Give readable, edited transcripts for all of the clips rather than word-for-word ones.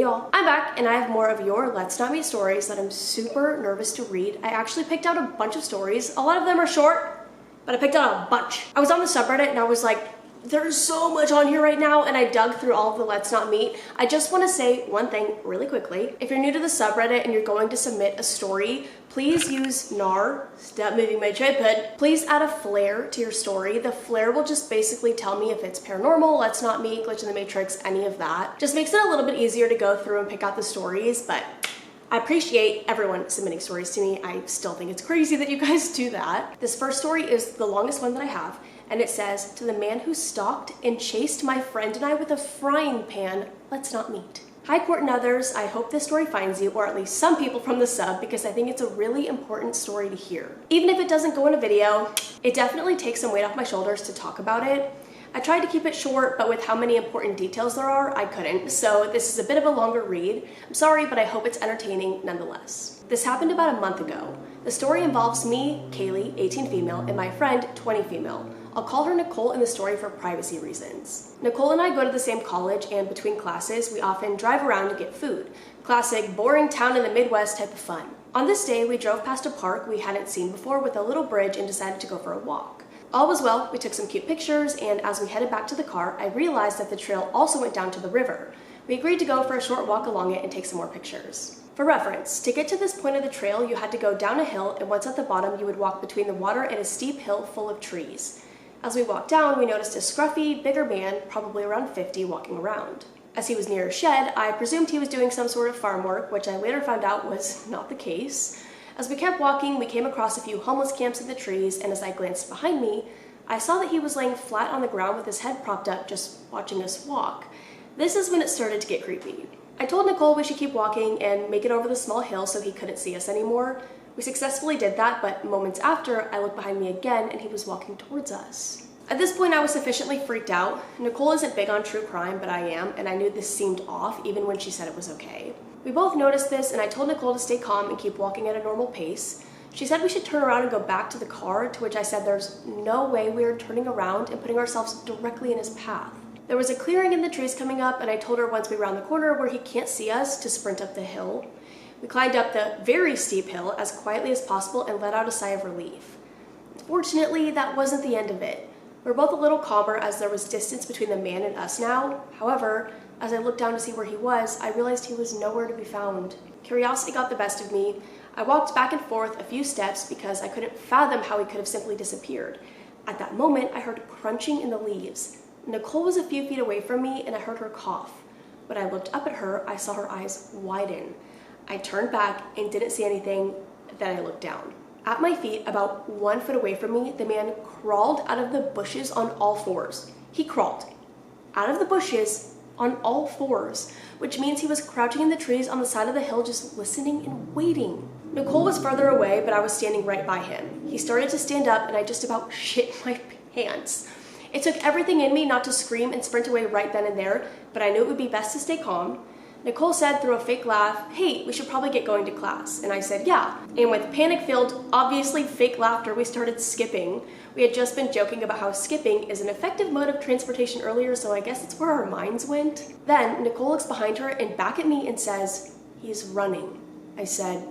y'all, I'm back and I have more of your Let's Not Meet stories that I'm super nervous to read. I actually picked out a bunch of stories. A lot of them are short, but I picked out a bunch. I was on the subreddit and I was like, there's so much on here right now, and I dug through all of the Let's Not Meet. I just want to say one thing really quickly. If you're new to the subreddit and you're going to submit a story, please use NAR, stop moving my tripod. Please add a flare to your story. The flare will just basically tell me if it's paranormal, Let's Not Meet, glitch in the matrix, any of that. Just makes it a little bit easier to go through and pick out the stories, but I appreciate everyone submitting stories to me. I still think it's crazy that you guys do that. This first story is the longest one that I have, and it says, "To the man who stalked and chased my friend and I with a frying pan, let's not meet." Hi Court and others, I hope this story finds you, or at least some people from the sub, because I think it's a really important story to hear. Even if it doesn't go in a video, it definitely takes some weight off my shoulders to talk about it. I tried to keep it short, but with how many important details there are, I couldn't. So this is a bit of a longer read. I'm sorry, but I hope it's entertaining nonetheless. This happened about a month ago. The story involves me, Kaylee, 18 female, and my friend, 20 female. I'll call her Nicole in the story for privacy reasons. Nicole and I go to the same college, and between classes, we often drive around to get food. Classic, boring town in the Midwest type of fun. On this day, we drove past a park we hadn't seen before with a little bridge and decided to go for a walk. All was well, we took some cute pictures, and as we headed back to the car, I realized that the trail also went down to the river. We agreed to go for a short walk along it and take some more pictures. For reference, to get to this point of the trail, you had to go down a hill, and once at the bottom, you would walk between the water and a steep hill full of trees. As we walked down, we noticed a scruffy, bigger man, probably around 50, walking around. As he was near a shed, I presumed he was doing some sort of farm work, which I later found out was not the case. As we kept walking, we came across a few homeless camps in the trees, and as I glanced behind me, I saw that he was laying flat on the ground with his head propped up, just watching us walk. This is when it started to get creepy. I told Nicole we should keep walking and make it over the small hill so he couldn't see us anymore. We successfully did that, but moments after, I looked behind me again and he was walking towards us. At this point, I was sufficiently freaked out. Nicole isn't big on true crime, but I am, and I knew this seemed off even when she said it was okay. We both noticed this, and I told Nicole to stay calm and keep walking at a normal pace. She said we should turn around and go back to the car, to which I said there's no way we were turning around and putting ourselves directly in his path. There was a clearing in the trees coming up, and I told her once we round the corner where he can't see us to sprint up the hill. We climbed up the very steep hill as quietly as possible and let out a sigh of relief. Fortunately, that wasn't the end of it. We were both a little calmer as there was distance between the man and us now. However, as I looked down to see where he was, I realized he was nowhere to be found. Curiosity got the best of me. I walked back and forth a few steps because I couldn't fathom how he could have simply disappeared. At that moment, I heard crunching in the leaves. Nicole was a few feet away from me and I heard her cough. When I looked up at her, I saw her eyes widen. I turned back and didn't see anything. Then I looked down. At my feet, about 1 foot away from me, the man crawled out of the bushes on all fours. He crawled out of the bushes on all fours, which means he was crouching in the trees on the side of the hill just listening and waiting. Nicole was further away, but I was standing right by him. He started to stand up and I just about shit my pants. It took everything in me not to scream and sprint away right then and there, but I knew it would be best to stay calm. Nicole said through a fake laugh, "Hey, we should probably get going to class." And I said, "Yeah." And with panic-filled, obviously fake laughter, we started skipping. We had just been joking about how skipping is an effective mode of transportation earlier, so I guess it's where our minds went. Then Nicole looks behind her and back at me and says, "He's running." I said,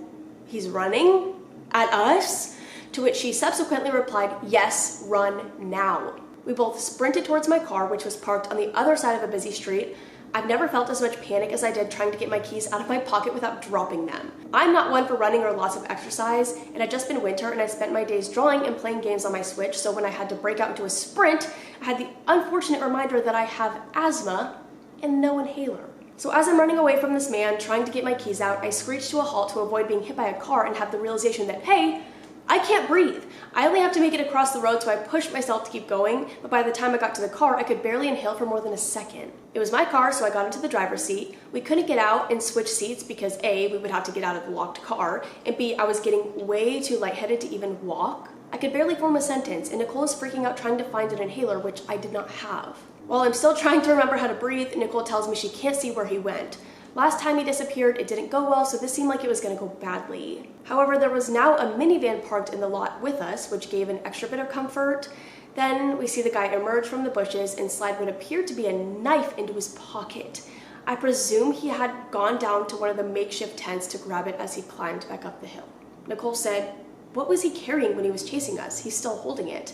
"He's running? At us?" To which she subsequently replied, "Yes, run now." We both sprinted towards my car, which was parked on the other side of a busy street. I've never felt as much panic as I did trying to get my keys out of my pocket without dropping them. I'm not one for running or lots of exercise, and it had just been winter and I spent my days drawing and playing games on my Switch, so when I had to break out into a sprint, I had the unfortunate reminder that I have asthma and no inhaler. So as I'm running away from this man, trying to get my keys out, I screeched to a halt to avoid being hit by a car and have the realization that, hey, I can't breathe. I only have to make it across the road, so I pushed myself to keep going, but by the time I got to the car, I could barely inhale for more than a second. It was my car, so I got into the driver's seat. We couldn't get out and switch seats because A, we would have to get out of the locked car, and B, I was getting way too lightheaded to even walk. I could barely form a sentence, and Nicole is freaking out trying to find an inhaler, which I did not have. While I'm still trying to remember how to breathe, Nicole tells me she can't see where he went. Last time he disappeared, it didn't go well, so this seemed like it was going to go badly. However, there was now a minivan parked in the lot with us, which gave an extra bit of comfort. Then we see the guy emerge from the bushes and slide what appeared to be a knife into his pocket. I presume he had gone down to one of the makeshift tents to grab it as he climbed back up the hill. Nicole said, "What was he carrying when he was chasing us? He's still holding it."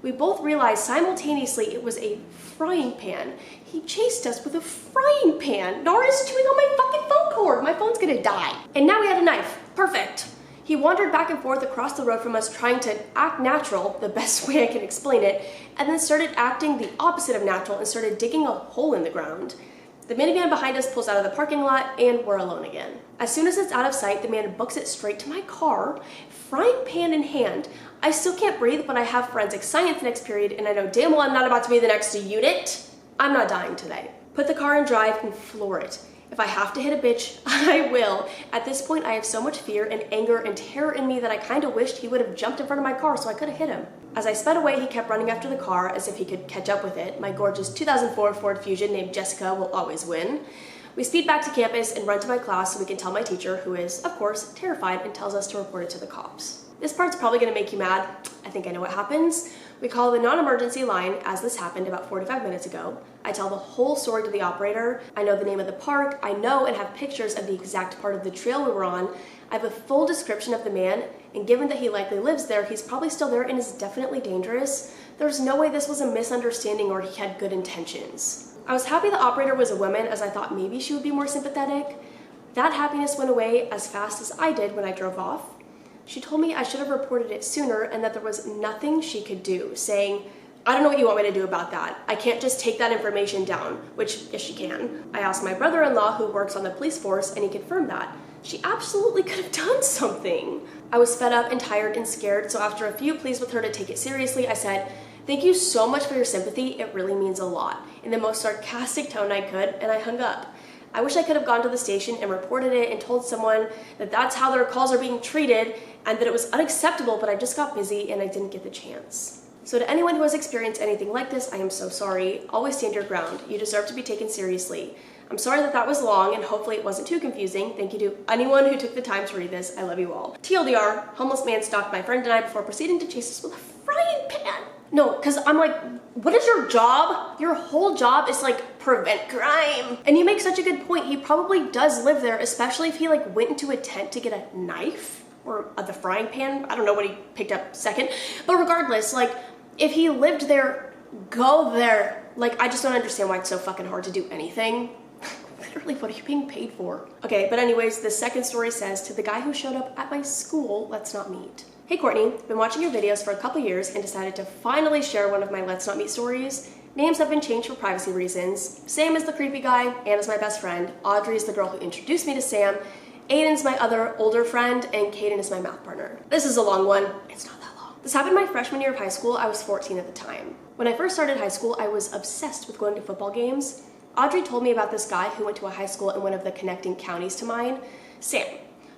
We both realized simultaneously it was a frying pan. He chased us with a frying pan. Nara's chewing on my fucking phone cord. My phone's gonna die. And now we had a knife. Perfect. He wandered back and forth across the road from us trying to act natural, the best way I can explain it, and then started acting the opposite of natural and started digging a hole in the ground. The minivan behind us pulls out of the parking lot and we're alone again. As soon as it's out of sight, the man books it straight to my car, frying pan in hand. I still can't breathe, but I have forensic science next period and I know damn well I'm not about to be the next unit. I'm not dying today. Put the car in drive and floor it. If I have to hit a bitch, I will. At this point, I have so much fear and anger and terror in me that I kind of wished he would have jumped in front of my car so I could have hit him. As I sped away, he kept running after the car as if he could catch up with it. My gorgeous 2004 Ford Fusion named Jessica will always win. We speed back to campus and run to my class so we can tell my teacher, who is, of course, terrified and tells us to report it to the cops. This part's probably gonna make you mad. I think I know what happens. We call the non-emergency line as this happened about 45 minutes ago. I tell the whole story to the operator. I know the name of the park. I know and have pictures of the exact part of the trail we were on. I have a full description of the man, and given that he likely lives there, he's probably still there and is definitely dangerous. There's no way this was a misunderstanding or he had good intentions. I was happy the operator was a woman as I thought maybe she would be more sympathetic. That happiness went away as fast as I did when I drove off. She told me I should have reported it sooner and that there was nothing she could do, saying, "I don't know what you want me to do about that. I can't just take that information down," which, yes, she can. I asked my brother-in-law who works on the police force and he confirmed that. She absolutely could have done something. I was fed up and tired and scared, so after a few pleas with her to take it seriously, I said, "Thank you so much for your sympathy. It really means a lot," in the most sarcastic tone I could, and I hung up. I wish I could have gone to the station and reported it and told someone that that's how their calls are being treated and that it was unacceptable, but I just got busy and I didn't get the chance. So to anyone who has experienced anything like this, I am so sorry. Always stand your ground. You deserve to be taken seriously. I'm sorry that was long and hopefully it wasn't too confusing. Thank you to anyone who took the time to read this. I love you all. TLDR, homeless man stalked my friend and I before proceeding to chase us with a frying pan. No, because I'm like, what is your job? Your whole job is like prevent crime. And you make such a good point. He probably does live there, especially if he like went into a tent to get a knife or the frying pan. I don't know what he picked up second, but regardless, like if he lived there, go there. Like, I just don't understand why it's so fucking hard to do anything. Literally, what are you being paid for? Okay, but anyways, the second story says, to the guy who showed up at my school, let's not meet. Hey Courtney, been watching your videos for a couple years and decided to finally share one of my let's not meet stories. Names have been changed for privacy reasons. Sam is the creepy guy, Anna's my best friend, Audrey is the girl who introduced me to Sam, Aiden's my other older friend, and Kaden is my math partner. This is a long one. It's not that long. This happened my freshman year of high school. I was 14 at the time. When I first started high school, I was obsessed with going to football games. Audrey told me about this guy who went to a high school in one of the connecting counties to mine, Sam.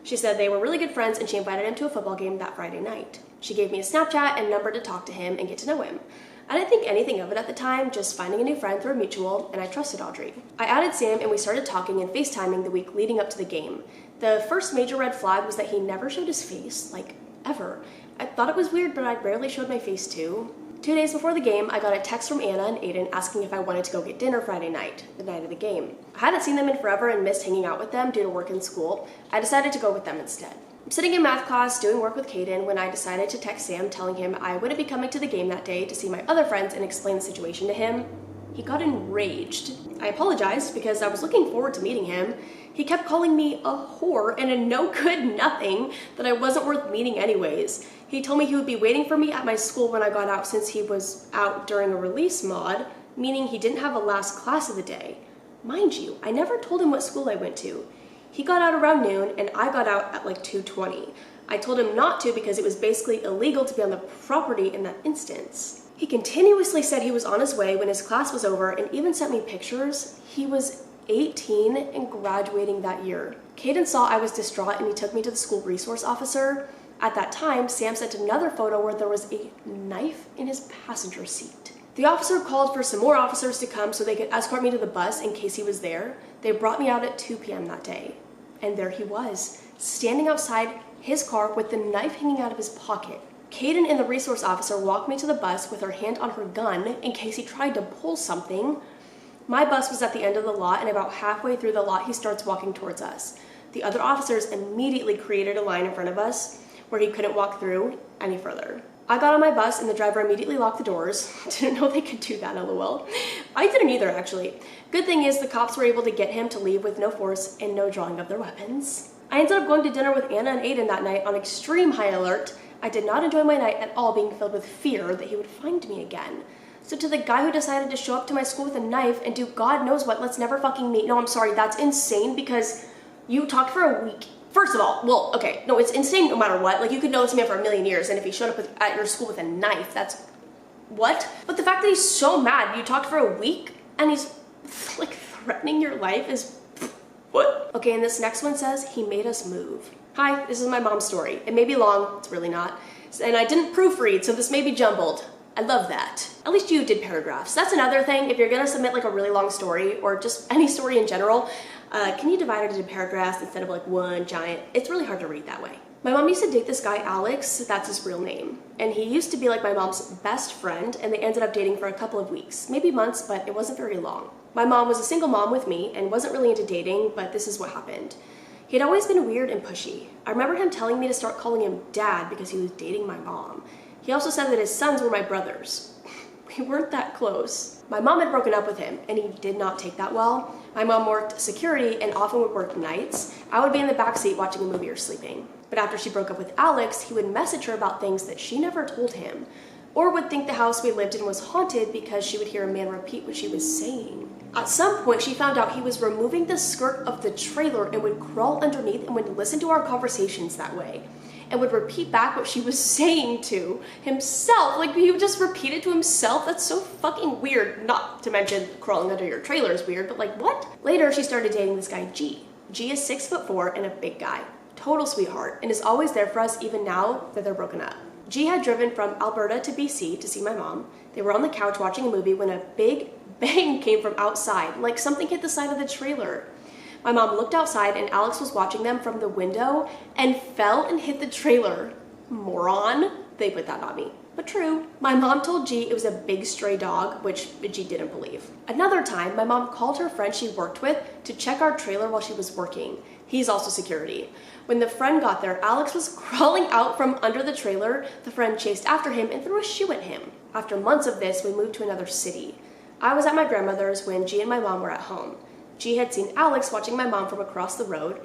She said they were really good friends and she invited him to a football game that Friday night. She gave me a Snapchat and number to talk to him and get to know him. I didn't think anything of it at the time, just finding a new friend through a mutual, and I trusted Audrey. I added Sam and we started talking and FaceTiming the week leading up to the game. The first major red flag was that he never showed his face, like ever. I thought it was weird, but I rarely showed my face too. 2 days before the game, I got a text from Anna and Aiden asking if I wanted to go get dinner Friday night, the night of the game. I hadn't seen them in forever and missed hanging out with them due to work and school. I decided to go with them instead. I'm sitting in math class doing work with Kaden when I decided to text Sam telling him I wouldn't be coming to the game that day to see my other friends and explain the situation to him. He got enraged. I apologized because I was looking forward to meeting him. He kept calling me a whore and a no good nothing, that I wasn't worth meeting anyways. He told me he would be waiting for me at my school when I got out since he was out during a release mod, meaning he didn't have a last class of the day. Mind you, I never told him what school I went to. He got out around noon and I got out at like 2:20. I told him not to because it was basically illegal to be on the property in that instance. He continuously said he was on his way when his class was over and even sent me pictures. He was 18 and graduating that year. Kaden saw I was distraught and he took me to the school resource officer. At that time, Sam sent another photo where there was a knife in his passenger seat. The officer called for some more officers to come so they could escort me to the bus in case he was there. They brought me out at 2 p.m. that day. And there he was, standing outside his car with the knife hanging out of his pocket. Kaden and the resource officer walked me to the bus with her hand on her gun in case he tried to pull something. My bus was at the end of the lot, and about halfway through the lot, he starts walking towards us. The other officers immediately created a line in front of us where he couldn't walk through any further. I got on my bus and the driver immediately locked the doors. Didn't know they could do that, lol. I didn't either, actually. Good thing is the cops were able to get him to leave with no force and no drawing of their weapons. I ended up going to dinner with Anna and Aiden that night on extreme high alert. I did not enjoy my night at all, being filled with fear that he would find me again. So to the guy who decided to show up to my school with a knife and do God knows what, let's never fucking meet. No, I'm sorry, that's insane because you talked for a week. First of all, well, okay, no, it's insane no matter what. Like, you could know this man for a million years, and if he showed up at your school with a knife, that's... what? But the fact that he's so mad you talked for a week, and he's, like, threatening your life is... what? Okay, and this next one says, he made us move. Hi, this is my mom's story. It may be long, it's really not. And I didn't proofread, so this may be jumbled. I love that. At least you did paragraphs. That's another thing. If you're gonna submit like a really long story or just any story in general, can you divide it into paragraphs instead of like one giant? It's really hard to read that way. My mom used to date this guy, Alex, that's his real name. And he used to be like my mom's best friend, and they ended up dating for a couple of weeks, maybe months, but it wasn't very long. My mom was a single mom with me and wasn't really into dating, but this is what happened. He had always been weird and pushy. I remember him telling me to start calling him Dad because he was dating my mom. He also said that his sons were my brothers. We weren't that close. My mom had broken up with him, and he did not take that well. My mom worked security and often would work nights. I would be in the backseat watching a movie or sleeping. But after she broke up with Alex, he would message her about things that she never told him, or would think the house we lived in was haunted because she would hear a man repeat what she was saying. At some point, she found out he was removing the skirt of the trailer and would crawl underneath and would listen to our conversations that way, and would repeat back what she was saying to himself. Like, he would just repeat it to himself. That's so fucking weird. Not to mention crawling under your trailer is weird, but like, what? Later, she started dating this guy, G. G is 6'4" and a big guy. Total sweetheart, and is always there for us even now that they're broken up. G had driven from Alberta to BC to see my mom. They were on the couch watching a movie when a big bang came from outside, like something hit the side of the trailer. My mom looked outside and Alex was watching them from the window and fell and hit the trailer. Moron. They put that on me. But true. My mom told G it was a big stray dog, which G didn't believe. Another time, my mom called her friend she worked with to check our trailer while she was working. He's also security. When the friend got there, Alex was crawling out from under the trailer. The friend chased after him and threw a shoe at him. After months of this, we moved to another city. I was at my grandmother's when G and my mom were at home. G had seen Alex watching my mom from across the road.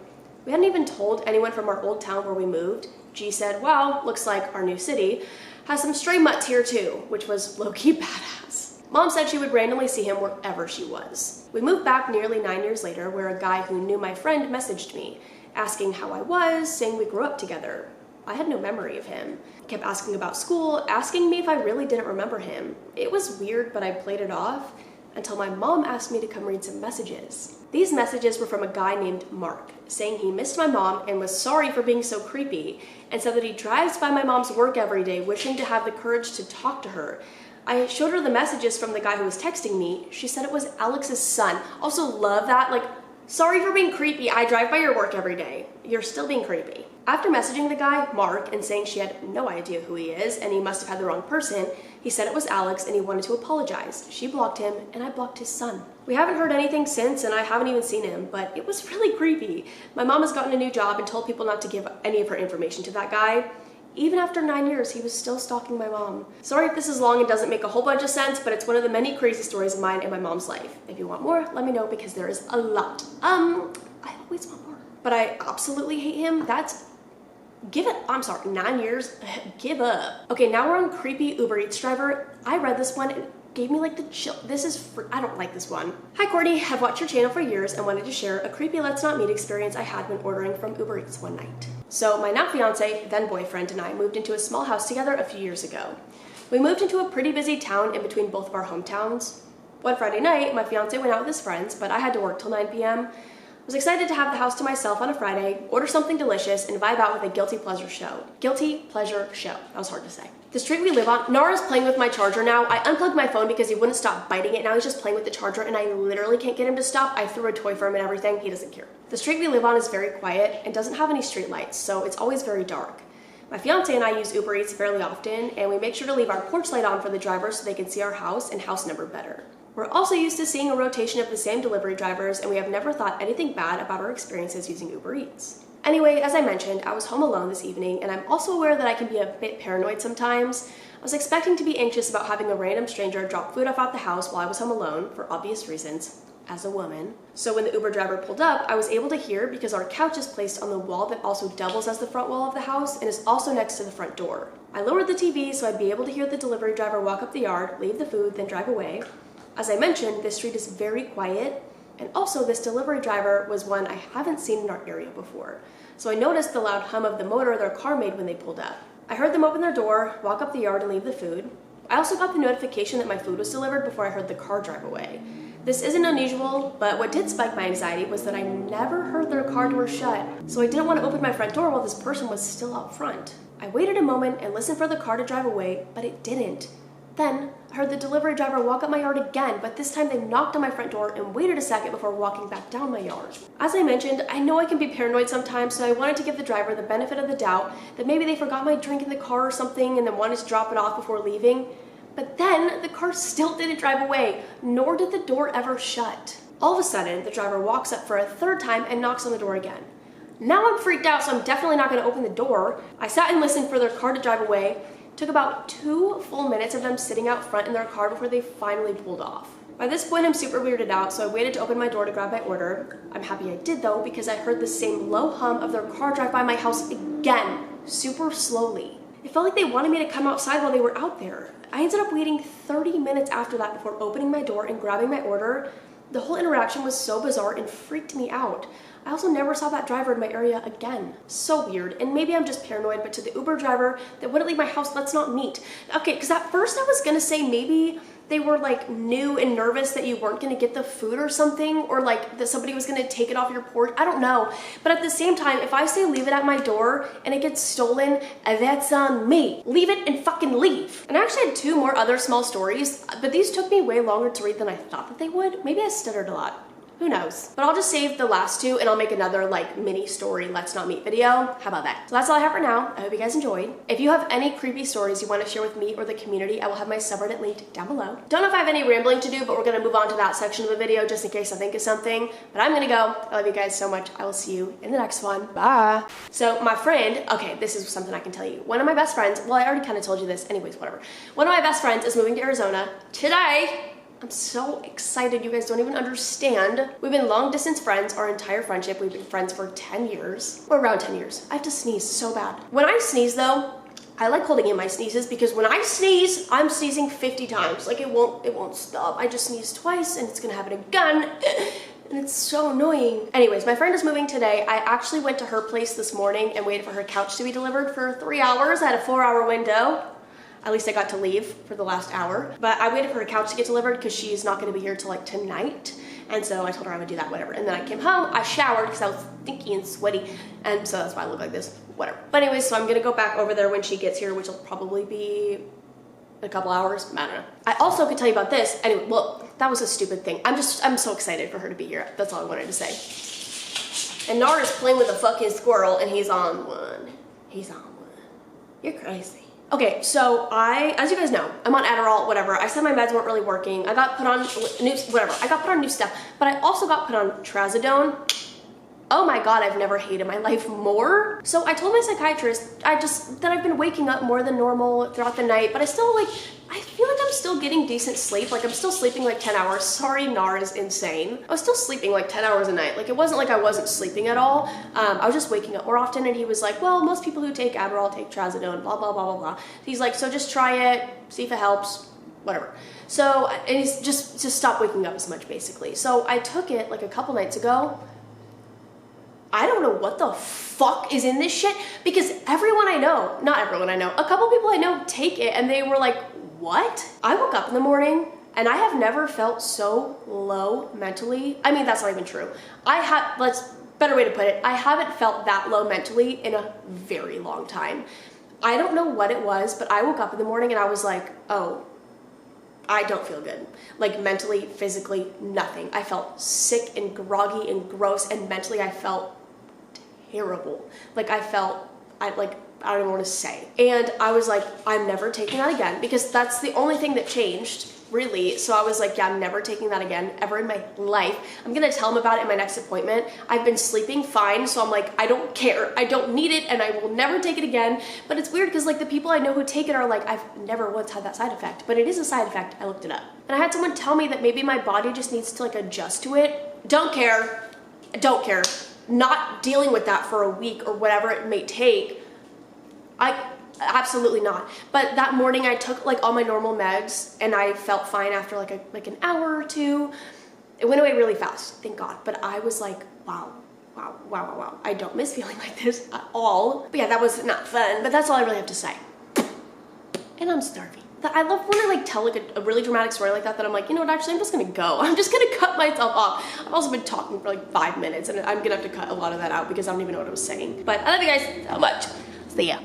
We hadn't even told anyone from our old town where we moved. G said, wow, looks like our new city has some stray mutts here too, which was low-key badass. Mom said she would randomly see him wherever she was. We moved back nearly 9 years later, where a guy who knew my friend messaged me, asking how I was, saying we grew up together. I had no memory of him. He kept asking about school, asking me if I really didn't remember him. It was weird, but I played it off until my mom asked me to come read some messages. These messages were from a guy named Mark, saying he missed my mom and was sorry for being so creepy, and said that he drives by my mom's work every day wishing to have the courage to talk to her. I showed her the messages from the guy who was texting me. She said it was Alex's son. Also love that, like, sorry for being creepy, I drive by your work every day. You're still being creepy. After messaging the guy, Mark, and saying she had no idea who he is and he must have had the wrong person, he said it was Alex and he wanted to apologize. She blocked him and I blocked his son. We haven't heard anything since and I haven't even seen him, but it was really creepy. My mom has gotten a new job and told people not to give any of her information to that guy. Even after 9 years, he was still stalking my mom. Sorry if this is long and doesn't make a whole bunch of sense, but it's one of the many crazy stories of mine and my mom's life. If you want more, let me know because there is a lot. I always want more. But I absolutely hate him. Give it, I'm sorry, 9 years, give up. Okay, now we're on creepy Uber Eats driver. I read this one and it gave me like the chill. I don't like this one. Hi Courtney, I've watched your channel for years and wanted to share a creepy Let's Not Meet experience I had when ordering from Uber Eats one night. So my now fiance, then boyfriend, and I moved into a small house together a few years ago. We moved into a pretty busy town in between both of our hometowns. One Friday night, my fiance went out with his friends, but I had to work till 9 p.m. I was excited to have the house to myself on a Friday, order something delicious, and vibe out with a guilty pleasure show. Guilty pleasure show. That was hard to say. The street we live on, Nara's playing with my charger now. I unplugged my phone because he wouldn't stop biting it. Now he's just playing with the charger and I literally can't get him to stop. I threw a toy for him and everything. He doesn't care. The street we live on is very quiet and doesn't have any street lights, so it's always very dark. My fiance and I use Uber Eats fairly often, and we make sure to leave our porch light on for the driver so they can see our house and house number better. We're also used to seeing a rotation of the same delivery drivers, and we have never thought anything bad about our experiences using Uber Eats. Anyway, as I mentioned, I was home alone this evening, and I'm also aware that I can be a bit paranoid sometimes. I was expecting to be anxious about having a random stranger drop food off at the house while I was home alone, for obvious reasons, as a woman. So when the Uber driver pulled up, I was able to hear because our couch is placed on the wall that also doubles as the front wall of the house and is also next to the front door. I lowered the TV so I'd be able to hear the delivery driver walk up the yard, leave the food, then drive away. As I mentioned, this street is very quiet, and also this delivery driver was one I haven't seen in our area before. So I noticed the loud hum of the motor their car made when they pulled up. I heard them open their door, walk up the yard, and leave the food. I also got the notification that my food was delivered before I heard the car drive away. This isn't unusual, but what did spike my anxiety was that I never heard their car door shut, so I didn't want to open my front door while this person was still out front. I waited a moment and listened for the car to drive away, but it didn't. Then, I heard the delivery driver walk up my yard again, but this time they knocked on my front door and waited a second before walking back down my yard. As I mentioned, I know I can be paranoid sometimes, so I wanted to give the driver the benefit of the doubt that maybe they forgot my drink in the car or something and then wanted to drop it off before leaving. But then, the car still didn't drive away, nor did the door ever shut. All of a sudden, the driver walks up for a third time and knocks on the door again. Now I'm freaked out, so I'm definitely not going to open the door. I sat and listened for their car to drive away. Took about 2 full minutes of them sitting out front in their car before they finally pulled off. By this point, I'm super weirded out, so I waited to open my door to grab my order. I'm happy I did though, because I heard the same low hum of their car drive by my house again, super slowly. It felt like they wanted me to come outside while they were out there. I ended up waiting 30 minutes after that before opening my door and grabbing my order. The whole interaction was so bizarre and freaked me out. I also never saw that driver in my area again. So weird, and maybe I'm just paranoid, but to the Uber driver that wouldn't leave my house, let's not meet. Okay, because at first I was gonna say maybe they were like new and nervous that you weren't gonna get the food or something, or like that somebody was gonna take it off your porch. I don't know. But at the same time, if I say leave it at my door and it gets stolen, that's on me. Leave it and fucking leave. And I actually had 2 more other small stories, but these took me way longer to read than I thought that they would. Maybe I stuttered a lot. Who knows? But I'll just save the last 2 and I'll make another like mini story let's not meet video. How about that? So that's all I have for now. I hope you guys enjoyed. If you have any creepy stories you want to share with me or the community, I will have my subreddit linked down below. Don't know if I have any rambling to do, but we're gonna move on to that section of the video just in case I think of something. But I'm gonna go. I love you guys so much. I will see you in the next one. Bye. So my friend, okay, this is something I can tell you. One of my best friends, well, I already kind of told you this anyways, whatever. One of my best friends is moving to Arizona today. I'm so excited, you guys don't even understand. We've been long distance friends our entire friendship. We've been friends for 10 years, or around 10 years. I have to sneeze so bad. When I sneeze though, I like holding in my sneezes because when I sneeze, I'm sneezing 50 times. Like it won't stop. I just sneeze twice and it's gonna happen again. And it's so annoying. Anyways, my friend is moving today. I actually went to her place this morning and waited for her couch to be delivered for 3 hours. I had a 4-hour window. At least I got to leave for the last hour. But I waited for her couch to get delivered because she's not gonna be here till like tonight. And so I told her I would do that, whatever. And then I came home, I showered because I was stinky and sweaty. And so that's why I look like this, whatever. But anyways, so I'm gonna go back over there when she gets here, which will probably be a couple hours, I don't know. I also could tell you about this. Anyway, well, that was a stupid thing. I'm so excited for her to be here. That's all I wanted to say. And Nara's playing with a fucking squirrel and he's on one. He's on one. You're crazy. Okay, so as you guys know, I'm on Adderall, whatever. I said my meds weren't really working. I got put on I got put on new stuff, but I also got put on trazodone. Oh my God, I've never hated my life more. So I told my psychiatrist that I've been waking up more than normal throughout the night, but I feel like I'm still getting decent sleep. Like I'm still sleeping like 10 hours. Sorry, Nara's insane. I was still sleeping like 10 hours a night. Like it wasn't like I wasn't sleeping at all. I was just waking up more often and he was like, well, most people who take Adderall take trazodone, blah, blah, blah, blah, blah. He's like, so just try it, see if it helps, whatever. So, and he's just stop waking up as much basically. So I took it like a couple nights ago. I don't know what the fuck is in this shit because everyone I know, not everyone I know, a couple people I know take it and they were like, what? I woke up in the morning and I have never felt so low mentally. I mean, that's not even true. Better way to put it, I haven't felt that low mentally in a very long time. I don't know what it was, but I woke up in the morning and I was like, oh, I don't feel good. Like mentally, physically, nothing. I felt sick and groggy and gross and mentally I felt terrible. Like I don't even want to say. And I was like, I'm never taking that again because that's the only thing that changed. really. So I was like, yeah, I'm never taking that again, ever in my life. I'm gonna tell him about it in my next appointment. I've been sleeping fine, so I'm like, I don't care. I don't need it, and I will never take it again. But it's weird because like the people I know who take it are like, I've never once had that side effect, but it is a side effect. I looked it up. And I had someone tell me that maybe my body just needs to like adjust to it. Don't care. Don't care. Not dealing with that for a week or whatever it may take. Absolutely not. But that morning I took like all my normal meds and I felt fine after like an hour or two. It went away really fast, thank God. But I was like, wow. I don't miss feeling like this at all. But yeah, that was not fun, but that's all I really have to say. And I'm starving. I love when I like tell like a really dramatic story like that I'm like, you know what, actually I'm just gonna go. I'm just gonna cut myself off. I've also been talking for like 5 minutes and I'm gonna have to cut a lot of that out because I don't even know what I was saying. But I love you guys so much. See ya.